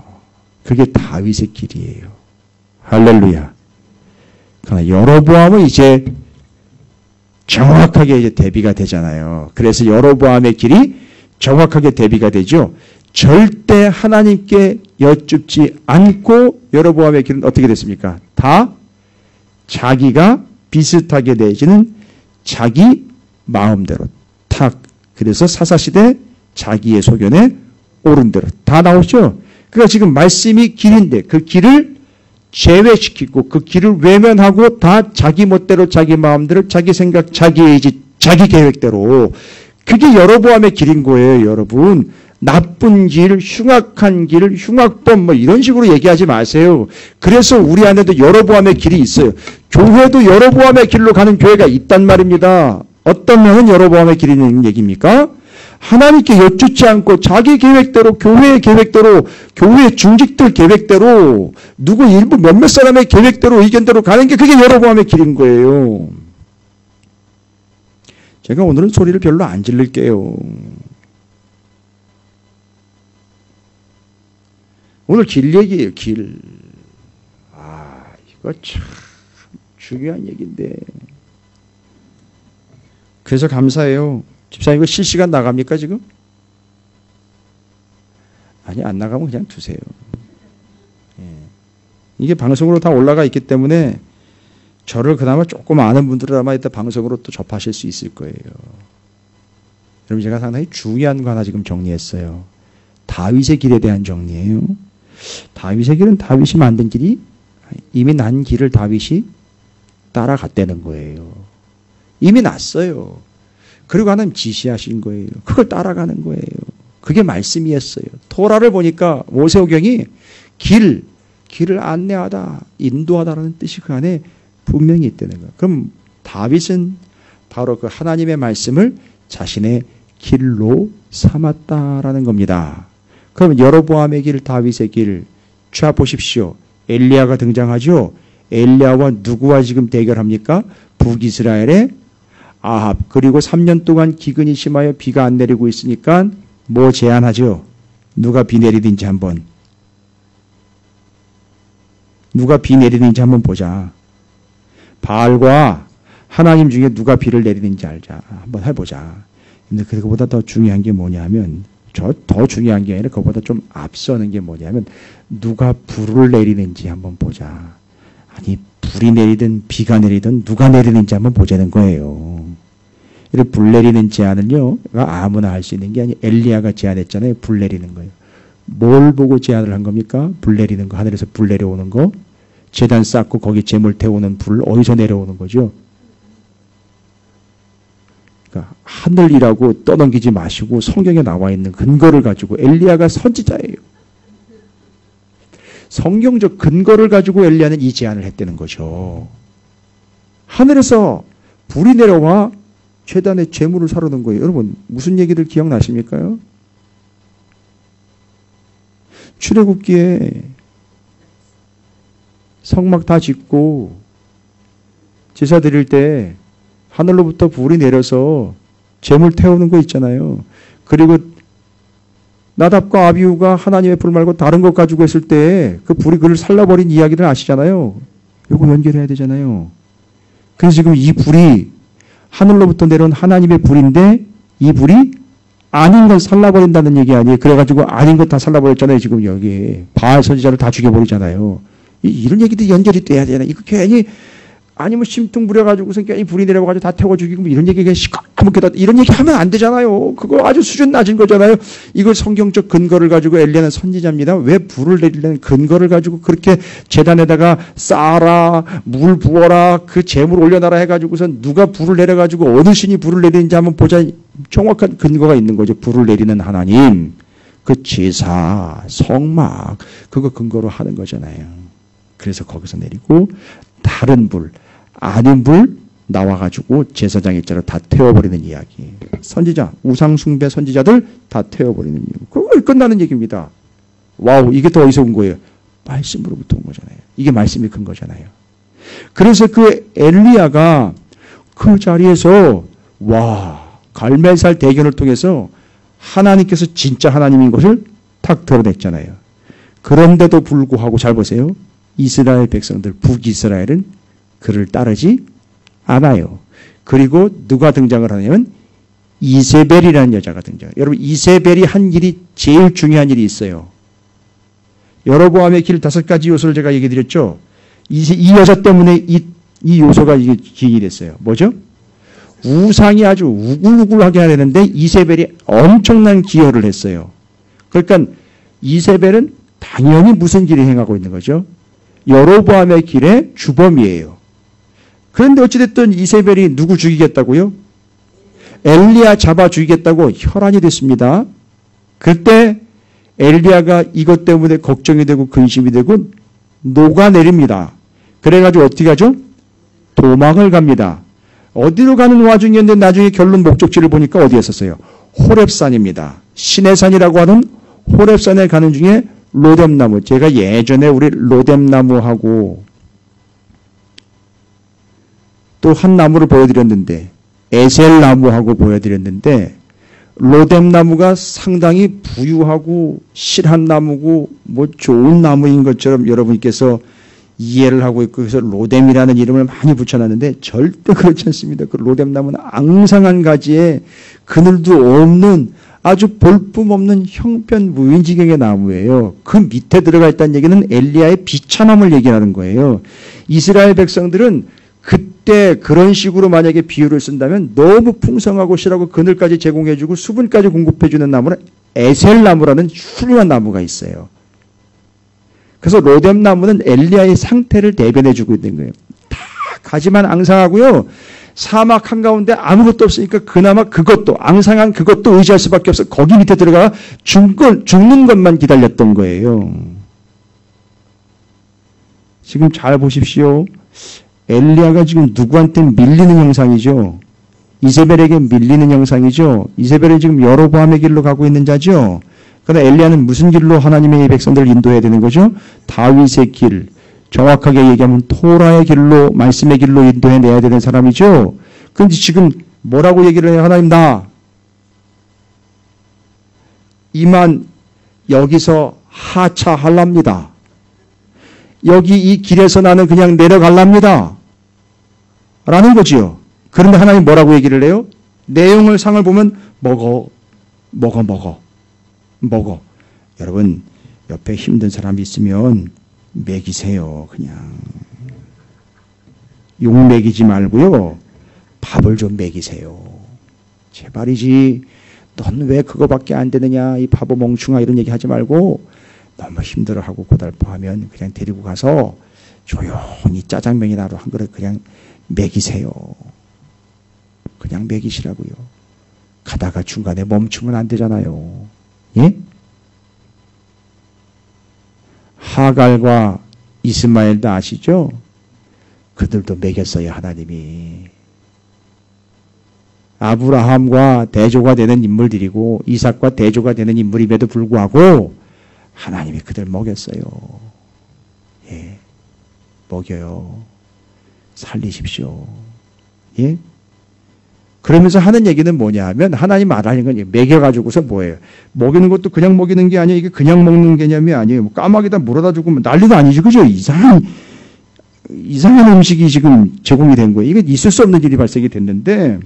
그게 다윗의 길이에요. 할렐루야. 그러나 여로보암은 이제 정확하게 이제 대비가 되잖아요. 그래서 여로보암의 길이 정확하게 대비가 되죠. 절대 하나님께 여쭙지 않고 여로보암의 길은 어떻게 됐습니까? 다 자기가 비슷하게 내지는 자기 마음대로 탁. 그래서 사사시대 자기의 소견에 옳은 대로 다 나오죠. 그러니까 지금 말씀이 길인데 그 길을 제외시키고 그 길을 외면하고 다 자기 멋대로 자기 마음대로 자기 생각 자기 의지 자기 계획대로 그게 여로보암의 길인 거예요. 여러분 나쁜 길 흉악한 길 흉악범 뭐 이런 식으로 얘기하지 마세요. 그래서 우리 안에도 여로보암의 길이 있어요. 교회도 여로보암의 길로 가는 교회가 있단 말입니다. 어떤 면은 여로보암의 길이 있는 얘기입니까? 하나님께 여쭙지 않고 자기 계획대로 교회의 계획대로 교회의 중직들 계획대로 누구 일부 몇몇 사람의 계획대로 의견대로 가는 게 그게 여로보암의 길인 거예요. 제가 오늘은 소리를 별로 안 지를게요. 오늘 길 얘기예요. 길. 이거 참 중요한 얘기인데. 그래서 감사해요. 집사님 이거 실시간 나갑니까 지금? 아니 안 나가면 그냥 두세요. 이게 방송으로 다 올라가 있기 때문에 저를 그나마 조금 아는 분들은 아마 이따 방송으로 또 접하실 수 있을 거예요. 여러분 제가 상당히 중요한 거 하나 지금 정리했어요. 다윗의 길에 대한 정리예요. 다윗의 길은 다윗이 만든 길이 이미 난 길을 다윗이 따라갔다는 거예요. 이미 났어요. 그리고 하나님 지시하신 거예요. 그걸 따라가는 거예요. 그게 말씀이었어요. 토라를 보니까 모세오경이 길을 안내하다, 인도하다라는 뜻이 그 안에 분명히 있다는 거예요. 그럼 다윗은 바로 그 하나님의 말씀을 자신의 길로 삼았다라는 겁니다. 그럼 여로보암의 길, 다윗의 길, 자 보십시오. 엘리야가 등장하죠. 엘리야와 누구와 지금 대결합니까? 북이스라엘의 아합. 그리고 3년 동안 기근이 심하여 비가 안 내리고 있으니까 뭐 제안하죠? 누가 비 내리는지 한번. 누가 비 내리는지 한번 보자. 바알과 하나님 중에 누가 비를 내리는지 알자. 한번 해보자. 근데 그거보다 더 중요한 게 뭐냐면 더 중요한 게 아니라 그거보다 좀 앞서는 게 뭐냐면 누가 불을 내리는지 한번 보자. 아니 불이 내리든 비가 내리든 누가 내리는지 한번 보자는 거예요. 이렇게 불 내리는 제안을요 아무나 할 수 있는 게 아니에요. 엘리야가 제안했잖아요. 불 내리는 거예요. 뭘 보고 제안을 한 겁니까? 불 내리는 거. 하늘에서 불 내려오는 거. 제단 쌓고 거기 재물 태우는 불 어디서 내려오는 거죠? 그러니까 하늘이라고 떠넘기지 마시고 성경에 나와 있는 근거를 가지고 엘리야가 선지자예요. 성경적 근거를 가지고 엘리야는 이 제안을 했다는 거죠. 하늘에서 불이 내려와 제단에 재물을 사르는 거예요. 여러분 무슨 얘기들 기억나십니까? 출애굽기에 성막 다 짓고 제사 드릴 때 하늘로부터 불이 내려서 재물 태우는 거 있잖아요. 그리고 나답과 아비후가 하나님의 불 말고 다른 것 가지고 했을 때 그 불이 그를 살라버린 이야기를 아시잖아요. 이거 연결해야 되잖아요. 그래서 지금 이 불이 하늘로부터 내려온 하나님의 불인데 이 불이 아닌 걸 살라버린다는 얘기 아니에요. 그래가지고 아닌 것 다 살라버렸잖아요. 지금 여기 바알 선지자를 다 죽여버리잖아요. 이런 얘기도 연결이 돼야 되나? 이거 괜히 아니면 심퉁 부려가지고서 괜히 불이 내려가지고 다 태워 죽이고 뭐 이런 얘기 시커멓게 다 이런 얘기 하면 안 되잖아요. 그거 아주 수준 낮은 거잖아요. 이걸 성경적 근거를 가지고 엘리야는 선지자입니다. 왜 불을 내리려는 근거를 가지고 그렇게 제단에다가 쌓아라, 물 부어라, 그 재물 올려놔라 해가지고서 누가 불을 내려가지고 어느 신이 불을 내리는지 한번 보자. 정확한 근거가 있는 거죠. 불을 내리는 하나님, 그 제사, 성막 그거 근거로 하는 거잖아요. 그래서 거기서 내리고 다른 불, 아닌 불 나와가지고 제사장 일자로 다 태워버리는 이야기. 선지자, 우상숭배 선지자들 다 태워버리는 이유. 그걸 끝나는 얘기입니다. 와우, 이게 더 어디서 온 거예요? 말씀으로부터 온 거잖아요. 이게 말씀이 큰 거잖아요. 그래서 그 엘리야가 그 자리에서 와, 갈멜살 대견을 통해서 하나님께서 진짜 하나님인 것을 탁 드러냈잖아요. 그런데도 불구하고 잘 보세요. 이스라엘 백성들, 북이스라엘은 그를 따르지 않아요. 그리고 누가 등장을 하냐면 이세벨이라는 여자가 등장해요. 여러분, 이세벨이 한 일이 제일 중요한 일이 있어요. 여로보암의 길 5가지 요소를 제가 얘기 드렸죠. 이 여자 때문에 이 요소가 이게 기인이 됐어요. 뭐죠? 우상이 아주 우글우글하게 하려는데 이세벨이 엄청난 기여를 했어요. 그러니까 이세벨은 당연히 무슨 길을 행하고 있는 거죠? 여로보암의 길의 주범이에요. 그런데 어찌됐든 이세벨이 누구 죽이겠다고요? 엘리야 잡아 죽이겠다고 혈안이 됐습니다. 그때 엘리야가 이것 때문에 걱정이 되고 근심이 되고 녹아내립니다. 그래가지고 어떻게 하죠? 도망을 갑니다. 어디로 가는 와중이었는데 나중에 결론 목적지를 보니까 어디였었어요? 호렙산입니다. 신의 산이라고 하는 호렙산에 가는 중에 로뎀나무. 제가 예전에 우리 로뎀나무하고 또 한 나무를 보여드렸는데 에셀나무하고 보여드렸는데 로뎀나무가 상당히 부유하고 실한 나무고 뭐 좋은 나무인 것처럼 여러분께서 이해를 하고 있고 그래서 로뎀이라는 이름을 많이 붙여놨는데 절대 그렇지 않습니다. 그 로뎀나무는 앙상한 가지에 그늘도 없는 아주 볼품없는 형편 무인지경의 나무예요. 그 밑에 들어가 있다는 얘기는 엘리야의 비참함을 얘기하는 거예요. 이스라엘 백성들은 그때 그런 식으로 만약에 비유를 쓴다면 너무 풍성하고 실하고 그늘까지 제공해주고 수분까지 공급해주는 나무는 에셀나무라는 훌륭한 나무가 있어요. 그래서 로뎀나무는 엘리야의 상태를 대변해주고 있는 거예요. 다 가지만 앙상하고요. 사막 한가운데 아무것도 없으니까 그나마 그것도 앙상한 그것도 의지할 수밖에 없어. 거기 밑에 들어가 죽는 것만 기다렸던 거예요. 지금 잘 보십시오. 엘리야가 지금 누구한테 밀리는 형상이죠. 이세벨에게 밀리는 형상이죠. 이세벨은 지금 여로보암의 길로 가고 있는 자죠. 그러나 엘리야는 무슨 길로 하나님의 백성들을 인도해야 되는 거죠? 다윗의 길, 정확하게 얘기하면 토라의 길로, 말씀의 길로 인도해내야 되는 사람이죠. 그런데 지금 뭐라고 얘기를 해요? 하나님 나 이만 여기서 하차할랍니다. 여기 이 길에서 나는 그냥 내려갈랍니다. 라는 거지요. 그런데 하나님 뭐라고 얘기를 해요? 내용을 상을 보면 먹어. 여러분 옆에 힘든 사람이 있으면 먹이세요. 그냥 욕 먹이지 말고요. 밥을 좀 먹이세요. 제발이지. 넌 왜 그거밖에 안 되느냐. 이 바보 멍충아 이런 얘기 하지 말고 너무 힘들어하고 고달퍼하면 그냥 데리고 가서 조용히 짜장면이라도 한 그릇 그냥 먹이세요. 그냥 먹이시라고요. 가다가 중간에 멈추면 안 되잖아요. 예? 하갈과 이스마엘도 아시죠? 그들도 먹였어요. 하나님이. 아브라함과 대조가 되는 인물들이고 이삭과 대조가 되는 인물임에도 불구하고 하나님이 그들 먹였어요. 예, 먹여요. 살리십시오. 예? 그러면서 하는 얘기는 뭐냐 하면 하나님 말하는 건 먹여가지고서 뭐예요? 먹이는 것도 그냥 먹이는 게 아니에요. 이게 그냥 먹는 개념이 아니에요. 뭐 까마귀다 물어다 주고 난리도 아니죠. 그죠? 이상한 이상한 음식이 지금 제공이 된 거예요. 이게 있을 수 없는 일이 발생이 됐는데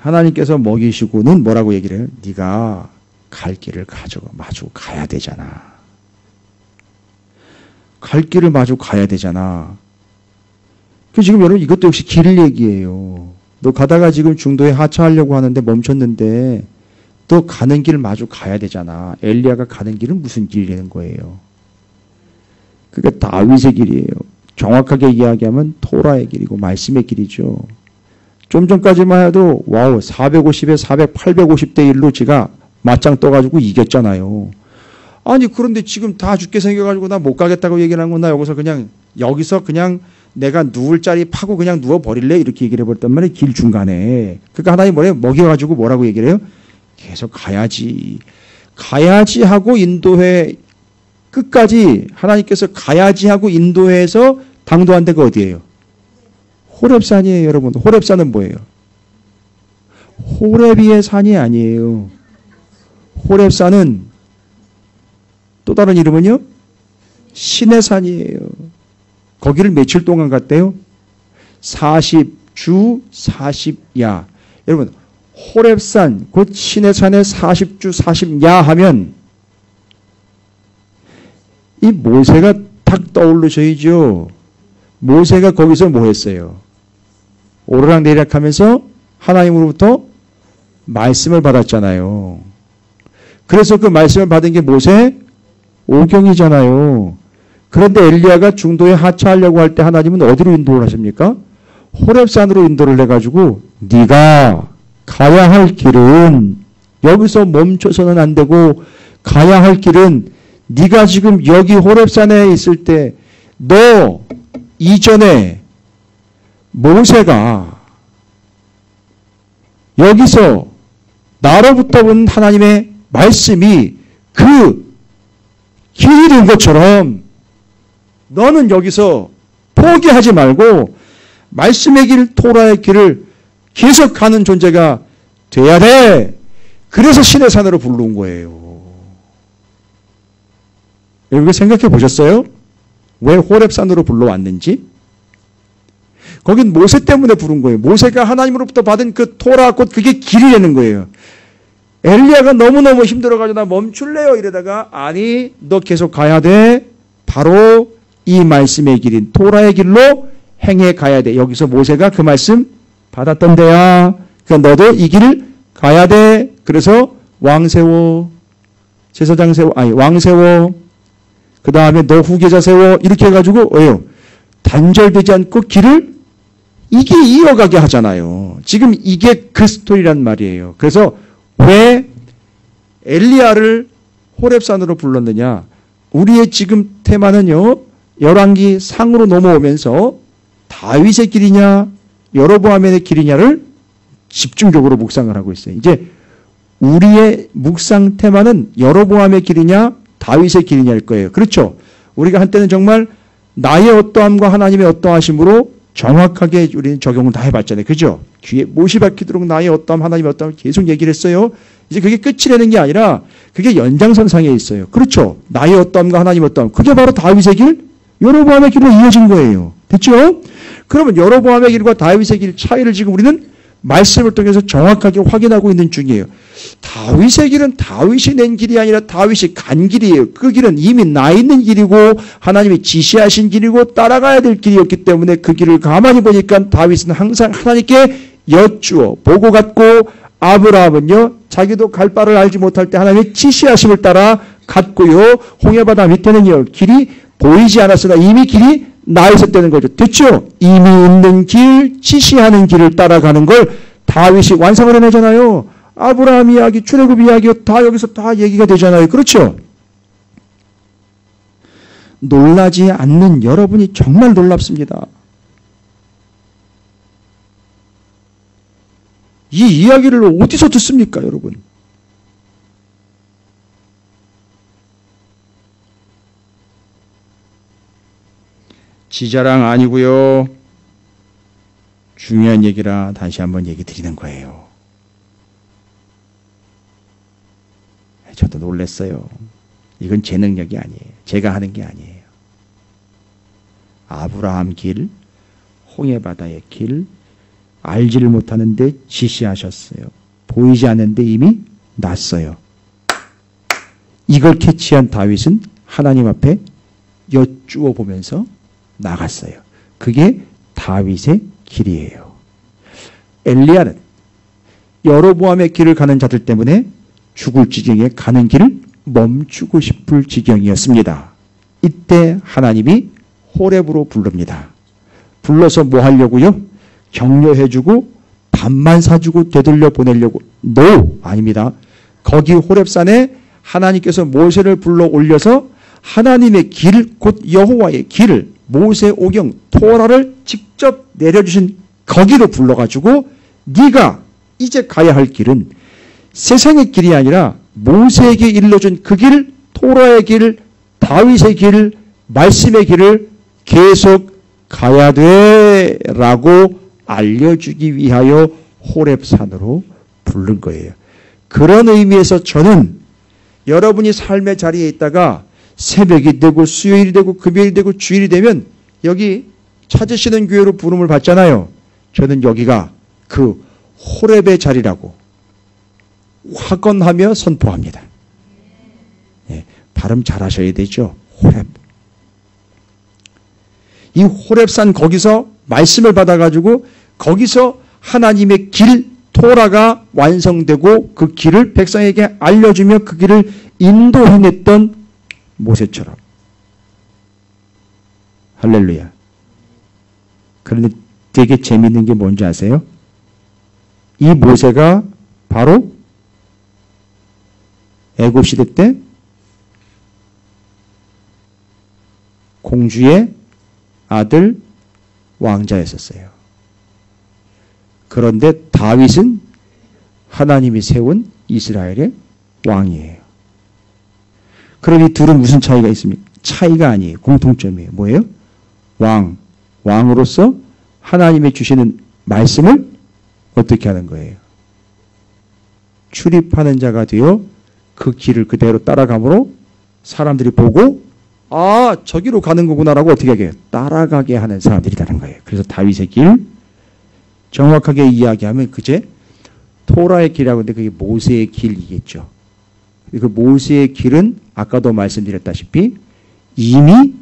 하나님께서 먹이시고는 뭐라고 얘기를 해요? 네가 갈 길을 마주 가야 되잖아. 갈 길을 마주 가야 되잖아. 지금 여러분 이것도 역시 길 얘기예요. 너 가다가 지금 중도에 하차하려고 하는데 멈췄는데 너 가는 길 마주 가야 되잖아. 엘리야가 가는 길은 무슨 길이라는 거예요. 그러니까 다윗의 길이에요. 정확하게 이야기하면 토라의 길이고 말씀의 길이죠. 좀 전까지만 해도 와우 450에 400, 850대 1로 지가 맞짱 떠가지고 이겼잖아요. 아니 그런데 지금 다 죽게 생겨가지고 나 못 가겠다고 얘기를 한 건 나 여기서 그냥 내가 누울 자리 파고 그냥 누워버릴래? 이렇게 얘기를 해버렸단 말이에요. 길 중간에. 그러니까 하나님 먹여가지고 뭐라고 얘기를 해요? 계속 가야지. 가야지 하고 인도해 끝까지 하나님께서 가야지 하고 인도해서 당도한 데가 어디예요? 호렙산이에요, 여러분. 호렙산은 뭐예요? 호렙이의 산이 아니에요. 호렙산은 또 다른 이름은요? 신의 산이에요. 거기를 며칠 동안 갔대요? 40주 40야. 여러분 호렙산 곧 신의 산에 40주 40야 하면 이 모세가 탁 떠오르셔야죠. 모세가 거기서 뭐 했어요? 오르락 내리락 하면서 하나님으로부터 말씀을 받았잖아요. 그래서 그 말씀을 받은 게 모세 오경이잖아요. 그런데 엘리야가 중도에 하차하려고 할 때 하나님은 어디로 인도를 하십니까? 호렙산으로 인도를 해가지고 네가 가야 할 길은 여기서 멈춰서는 안 되고 가야 할 길은 네가 지금 여기 호렙산에 있을 때 너 이전에 모세가 여기서 나로부터 온 하나님의 말씀이 그 길이 된 것처럼 너는 여기서 포기하지 말고 말씀의 길, 토라의 길을 계속 가는 존재가 돼야 돼. 그래서 신의 산으로 불러온 거예요. 여러분 생각해 보셨어요? 왜 호렙산으로 불러왔는지? 거긴 모세 때문에 부른 거예요. 모세가 하나님으로부터 받은 그 토라 곧 그게 길이 되는 거예요. 엘리야가 너무너무 힘들어가지고 나 멈출래요 이러다가 아니 너 계속 가야 돼. 바로 이 말씀의 길인 토라의 길로 행해 가야 돼. 여기서 모세가 그 말씀 받았던 데야. 그러니까 너도 이 길을 가야 돼. 그래서 왕 세워. 제사장 세워. 아니 왕 세워. 그 다음에 너 후계자 세워. 이렇게 해가지고 단절되지 않고 길을 이게 이어가게 하잖아요. 지금 이게 그 스토리란 말이에요. 그래서 왜 엘리야를 호렙산으로 불렀느냐. 우리의 지금 테마는요. 열왕기 상으로 넘어오면서 다윗의 길이냐 여로보암의 길이냐를 집중적으로 묵상을 하고 있어요. 이제 우리의 묵상 테마는 여로보암의 길이냐 다윗의 길이냐일 거예요. 그렇죠? 우리가 한때는 정말 나의 어떠함과 하나님의 어떠하심으로 정확하게 우리는 적용을 다 해봤잖아요. 그죠? 귀에 못이 박히도록 나의 어떠함 하나님의 어떠함 계속 얘기를 했어요. 이제 그게 끝이 되는 게 아니라 그게 연장선상에 있어요. 그렇죠? 나의 어떠함과 하나님의 어떠함. 그게 바로 다윗의 길, 여로보암의 길로 이어진 거예요. 됐죠? 그러면 여로보암의 길과 다윗의 길 차이를 지금 우리는 말씀을 통해서 정확하게 확인하고 있는 중이에요. 다윗의 길은 다윗이 낸 길이 아니라 다윗이 간 길이에요. 그 길은 이미 나 있는 길이고 하나님이 지시하신 길이고 따라가야 될 길이었기 때문에 그 길을 가만히 보니까 다윗은 항상 하나님께 여쭈어 보고 갔고 아브라함은요 자기도 갈 바를 알지 못할 때 하나님의 지시하심을 따라 갔고요. 홍해바다 밑에는요 길이 보이지 않았으나 이미 길이 나 있었다는 거죠. 됐죠? 이미 있는 길, 지시하는 길을 따라가는 걸 다윗이 완성을 해내잖아요. 아브라함 이야기, 출애굽 이야기 다 여기서 다 얘기가 되잖아요. 그렇죠? 놀라지 않는 여러분이 정말 놀랍습니다. 이 이야기를 어디서 듣습니까, 여러분? 지자랑 아니고요. 중요한 얘기라 다시 한번 얘기 드리는 거예요. 저도 놀랐어요. 이건 제 능력이 아니에요. 제가 하는 게 아니에요. 아브라함 길, 홍해바다의 길, 알지를 못하는데 지시하셨어요. 보이지 않는데 이미 났어요. 이걸 캐치한 다윗은 하나님 앞에 여쭈어 보면서 나갔어요. 그게 다윗의 길이에요. 엘리야는 여로보암의 길을 가는 자들 때문에 죽을 지경에 가는 길을 멈추고 싶을 지경이었습니다. 이때 하나님이 호렙으로 부릅니다. 불러서 뭐 하려고요? 격려해주고 밥만 사주고 되돌려 보내려고? No! 아닙니다. 거기 호렙산에 하나님께서 모세를 불러 올려서 하나님의 길, 곧 여호와의 길을, 모세 오경 토라를 직접 내려주신 거기로 불러가지고 네가 이제 가야 할 길은 세상의 길이 아니라 모세에게 일러준 그 길, 토라의 길, 다윗의 길, 말씀의 길을 계속 가야 돼 라고 알려주기 위하여 호렙산으로 부른 거예요. 그런 의미에서 저는 여러분이 삶의 자리에 있다가 새벽이 되고 수요일이 되고 금요일이 되고 주일이 되면 여기 찾으시는 교회로 부름을 받잖아요. 저는 여기가 그 호렙의 자리라고 확언하며 선포합니다. 예, 발음 잘 하셔야 되죠. 호렙. 이 호렙산 거기서 말씀을 받아가지고 거기서 하나님의 길 토라가 완성되고 그 길을 백성에게 알려주며 그 길을 인도해냈던 모세처럼. 할렐루야. 그런데 되게 재미있는 게 뭔지 아세요? 이 모세가 바로 애굽시대 때 공주의 아들 왕자였었어요. 그런데 다윗은 하나님이 세운 이스라엘의 왕이에요. 그럼 이 둘은 무슨 차이가 있습니까? 차이가 아니에요. 공통점이에요. 뭐예요? 왕으로서 하나님이 주시는 말씀을 어떻게 하는 거예요? 출입하는 자가 되어 그 길을 그대로 따라가므로 사람들이 보고 아 저기로 가는 거구나라고 어떻게 하게 해요? 따라가게 하는 사람들이라는 거예요. 그래서 다윗의 길 정확하게 이야기하면 그제 토라의 길이라고 하는데 그게 모세의 길이겠죠. 그 모세의 길은 아까도 말씀드렸다시피 이미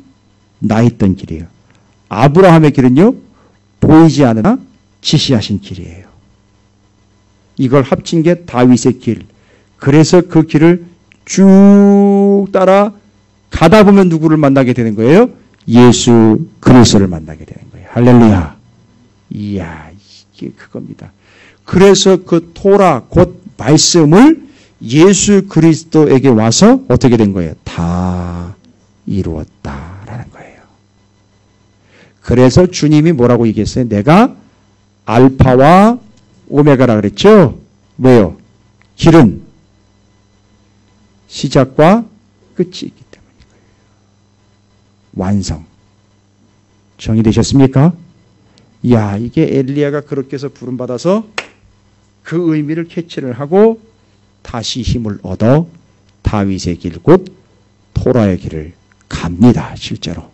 나 있던 길이에요. 아브라함의 길은요 보이지 않으나 지시하신 길이에요. 이걸 합친 게 다윗의 길. 그래서 그 길을 쭉 따라 가다 보면 누구를 만나게 되는 거예요? 예수 그리스도를 만나게 되는 거예요. 할렐루야. 이야 이게 그겁니다. 그래서 그 토라 곧 말씀을 예수 그리스도에게 와서 어떻게 된 거예요? 다 이루었다라는 거예요. 그래서 주님이 뭐라고 얘기했어요? 내가 알파와 오메가라 그랬죠? 왜요? 길은 시작과 끝이 있기 때문인 거예요. 완성. 정의되셨습니까? 이야, 이게 엘리야가 그렇게 해서 부름받아서 그 의미를 캐치를 하고 다시 힘을 얻어 다윗의 길, 곧 토라의 길을 갑니다. 실제로.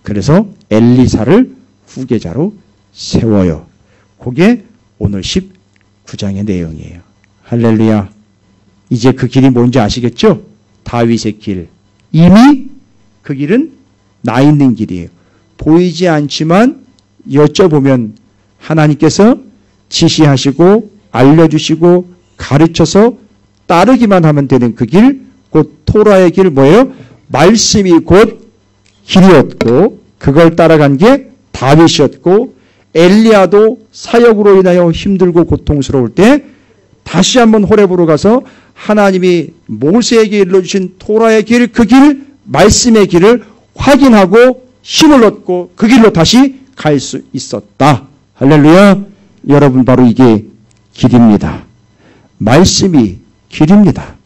그래서 엘리사를 후계자로 세워요. 그게 오늘 19장의 내용이에요. 할렐루야. 이제 그 길이 뭔지 아시겠죠? 다윗의 길. 이미 그 길은 나 있는 길이에요. 보이지 않지만 여쭤보면 하나님께서 지시하시고 알려주시고 가르쳐서 따르기만 하면 되는 그 길, 곧 토라의 길 뭐예요? 말씀이 곧 길이었고 그걸 따라간 게 다윗이었고 엘리야도 사역으로 인하여 힘들고 고통스러울 때 다시 한번 호렙으로 가서 하나님이 모세에게 일러주신 토라의 길, 그 길, 말씀의 길을 확인하고 힘을 얻고 그 길로 다시 갈 수 있었다. 할렐루야. 여러분 바로 이게 길입니다. 말씀이 길입니다.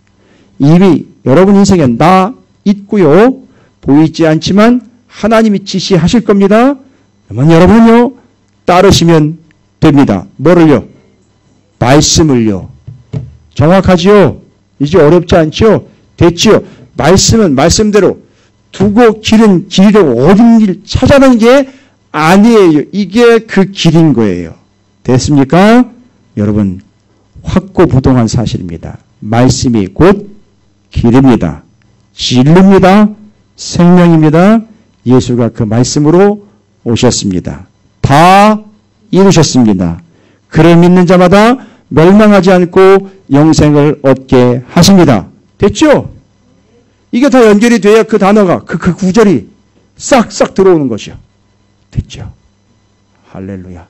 이미 여러분 인생에 나 있고요. 보이지 않지만 하나님이 지시하실 겁니다. 그러면 여러분은요. 따르시면 됩니다. 뭐를요? 말씀을요. 정확하지요? 이제 어렵지 않죠? 됐지요? 말씀은 말씀대로 두고 길은 길이로 옳은 길 찾아내는 게 아니에요. 이게 그 길인 거예요. 됐습니까? 여러분, 확고부동한 사실입니다. 말씀이 곧 길입니다. 진리입니다. 생명입니다. 예수가 그 말씀으로 오셨습니다. 다 이루셨습니다. 그를 믿는 자마다 멸망하지 않고 영생을 얻게 하십니다. 됐죠? 이게 다 연결이 돼야 그 단어가, 그 구절이 싹싹 들어오는 것이요. 됐죠? 할렐루야.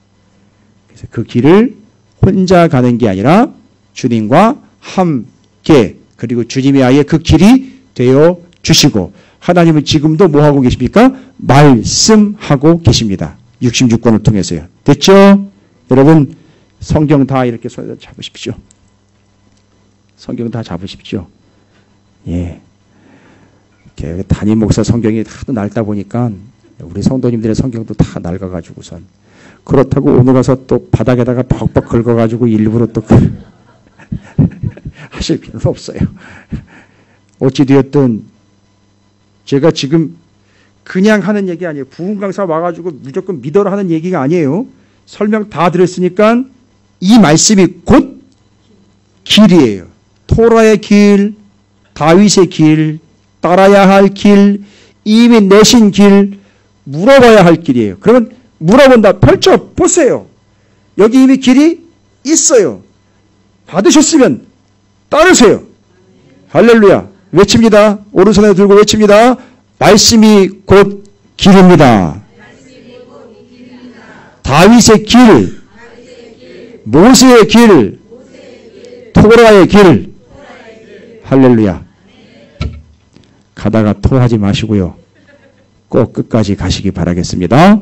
그래서 그 길을 혼자 가는 게 아니라 주님과 함께, 그리고 주님이 아예 그 길이 되어 주시고, 하나님은 지금도 뭐 하고 계십니까? 말씀하고 계십니다. 66권을 통해서요. 됐죠? 여러분, 성경 다 이렇게 손에 잡으십시오. 성경 다 잡으십시오. 예. 이렇게 담임 목사 성경이 하도 낡다 보니까 우리 성도님들의 성경도 다 낡아가지고선. 그렇다고 오늘 가서 또 바닥에다가 벅벅 긁어가지고 일부러 또 하실 필요는 없어요. 어찌되었든 제가 지금 그냥 하는 얘기 아니에요. 부흥 강사 와가지고 무조건 믿어라 하는 얘기가 아니에요. 설명 다 들었으니까 이 말씀이 곧 길이에요. 토라의 길, 다윗의 길, 따라야 할 길, 이미 내신 길, 물어봐야 할 길이에요. 그러면 물어본다. 펼쳐 보세요. 여기 이미 길이 있어요. 받으셨으면 따르세요. 할렐루야. 외칩니다. 오른손에 들고 외칩니다. 말씀이 곧 길입니다. 다윗의 길, 모세의 길, 토라의 길. 할렐루야. 가다가 토하지 마시고요. 꼭 끝까지 가시기 바라겠습니다.